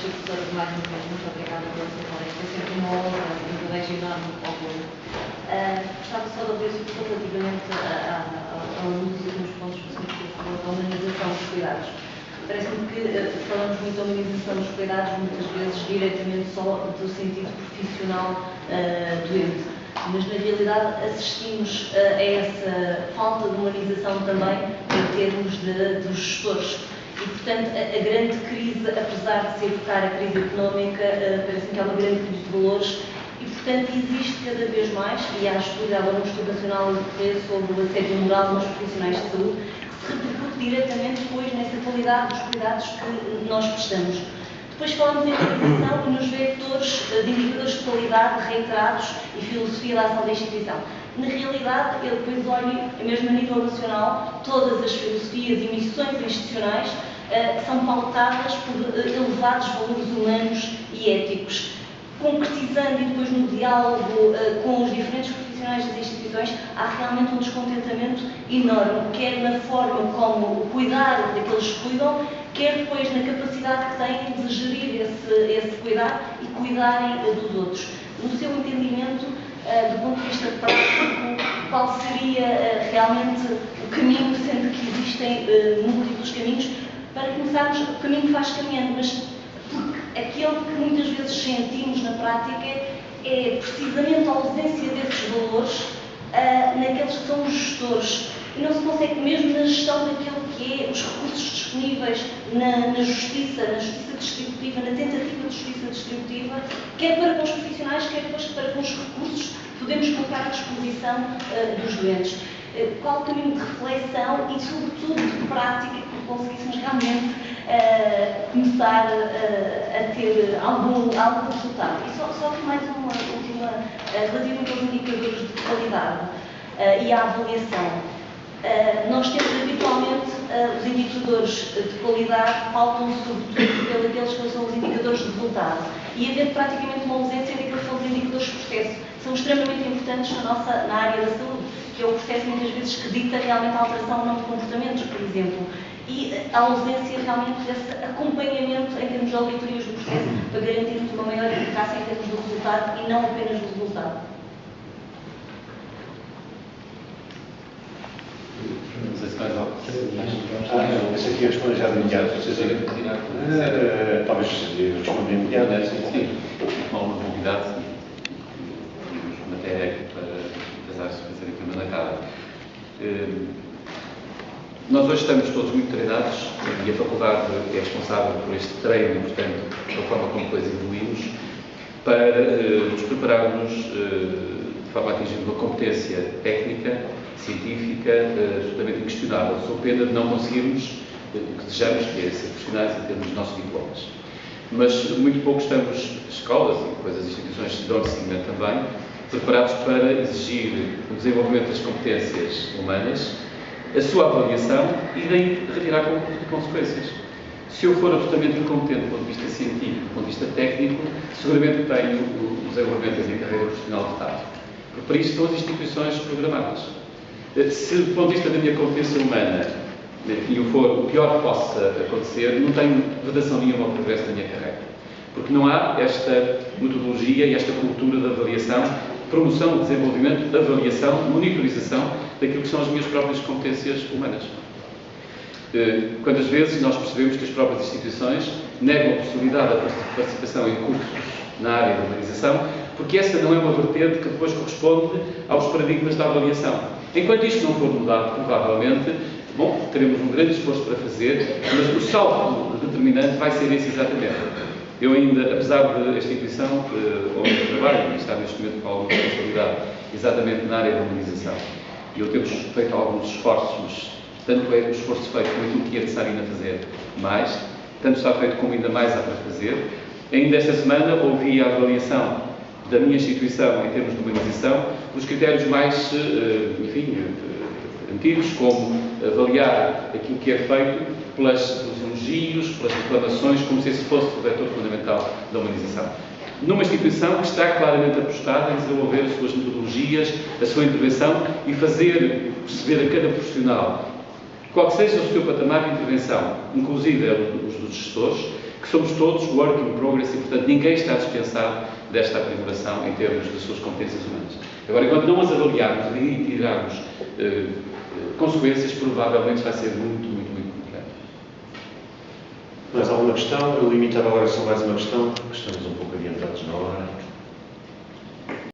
professora de mais uma vez, muito obrigada pela sua palestra. É sempre uma honra, um privilégio enorme para o aluno. Gostava só de ouvir relativamente ao uso de alguns pontos específicos da humanização dos cuidados. Parece-me que falamos muito da humanização dos cuidados, muitas vezes diretamente só do sentido profissional doente. Mas, na realidade, assistimos a essa falta de humanização também em termos dos gestores. E, portanto, a grande crise, apesar de se evocar a crise económica, parece-me que há uma grande crise de valores e, portanto, existe cada vez mais, e há estudo, há um estudo nacional sobre o assédio moral nos profissionais de saúde, que se repercute diretamente depois nessa qualidade dos cuidados que nós prestamos. Depois falamos em humanização e nos vetores de indicadores de qualidade reiterados e filosofia da ação da instituição. Na realidade, eu depois olho, mesmo a nível nacional, todas as filosofias e missões institucionais são pautadas por elevados valores humanos e éticos. Concretizando e depois no diálogo com os diferentes profissionais das instituições, há realmente um descontentamento enorme, quer na forma como cuidar daqueles que cuidam, quer depois na capacidade que têm de gerir esse cuidar e cuidarem dos outros. No seu entendimento, do ponto de vista prático, qual seria realmente o caminho, sendo que existem múltiplos caminhos, para começarmos, o caminho faz caminhando, mas porque aquilo que muitas vezes sentimos na prática é precisamente a ausência desses valores naqueles que são os gestores. E não se consegue, mesmo na gestão daquilo que é os recursos disponíveis na justiça distributiva, na tentativa de justiça distributiva, quer para com os profissionais, quer depois para com os recursos que podemos colocar à disposição dos doentes. Qual o caminho de reflexão e, sobretudo, de prática que conseguíssemos realmente começar a ter algum resultado. E só que mais uma última, relativamente aos indicadores de qualidade e à avaliação. Nós temos habitualmente os indicadores de qualidade pautam sobretudo pelos que são os indicadores de resultado e haver praticamente uma ausência daqueles que são os indicadores de processo. São extremamente importantes na área da saúde, que é o processo muitas vezes que dita realmente a alteração ou não de comportamentos, por exemplo, e a ausência realmente desse acompanhamento em termos de auditorias do processo para garantirmos uma maior eficácia em termos do resultado e não apenas do resultado. Não sei se mais algo. Esse aqui eu respondo já de imediato. Talvez responda de imediato. Sim, uma novidade e matéria para pensar se fazer aqui uma na cara. Nós hoje estamos todos muito treinados e a faculdade é responsável por este treino, portanto, da forma como depois evoluímos, para nos prepararmos de forma a atingir uma competência técnica, científica, absolutamente inquestionável, sob pena de não conseguirmos o que desejamos, que é ser profissionais em termos dos nossos diplomas. Mas muito pouco estamos, escolas e depois as instituições de dão seguimento também, preparados para exigir o desenvolvimento das competências humanas, a sua avaliação e daí retirar consequências. Se eu for absolutamente incompetente do ponto de vista científico, do ponto de vista técnico, seguramente tenho o desenvolvimento da minha carreira profissional de tarde. Por isso estão as instituições programadas. Se do ponto de vista da minha competência humana e eu for o pior que possa acontecer, não tenho vedação nenhuma ao progresso da minha carreira. Porque não há esta metodologia e esta cultura de avaliação, promoção, desenvolvimento, avaliação, monitorização daquilo que são as minhas próprias competências humanas. Quantas vezes nós percebemos que as próprias instituições negam a possibilidade da participação em cursos na área da humanização, porque essa não é uma vertente que depois corresponde aos paradigmas da avaliação. Enquanto isto não for mudado, provavelmente, bom, teremos um grande esforço para fazer, mas o salto determinante vai ser esse exatamente. Eu ainda, apesar da instituição onde eu trabalho, e está neste momento com alguma responsabilidade exatamente na área da humanização, e eu temos feito alguns esforços, mas tanto é o esforço feito como aquilo que é necessário ainda fazer mais, tanto está feito como ainda mais há para fazer. Ainda esta semana ouvi a avaliação da minha instituição em termos de humanização pelos critérios mais, enfim, antigos, como avaliar aquilo que é feito pelos elogios, pelas reclamações, como se esse fosse o vetor fundamental da humanização. Numa instituição que está claramente apostada em desenvolver as suas metodologias, a sua intervenção e fazer perceber a cada profissional, qual que seja o seu patamar de intervenção, inclusive os dos gestores, que somos todos work in progress e, portanto, ninguém está dispensado desta aprimoração em termos das suas competências humanas. Agora, enquanto não as avaliarmos e tirarmos consequências, provavelmente vai ser muito complicado. Mais alguma questão? Eu limitava agora só mais uma questão, porque estamos um pouco adiantados na hora.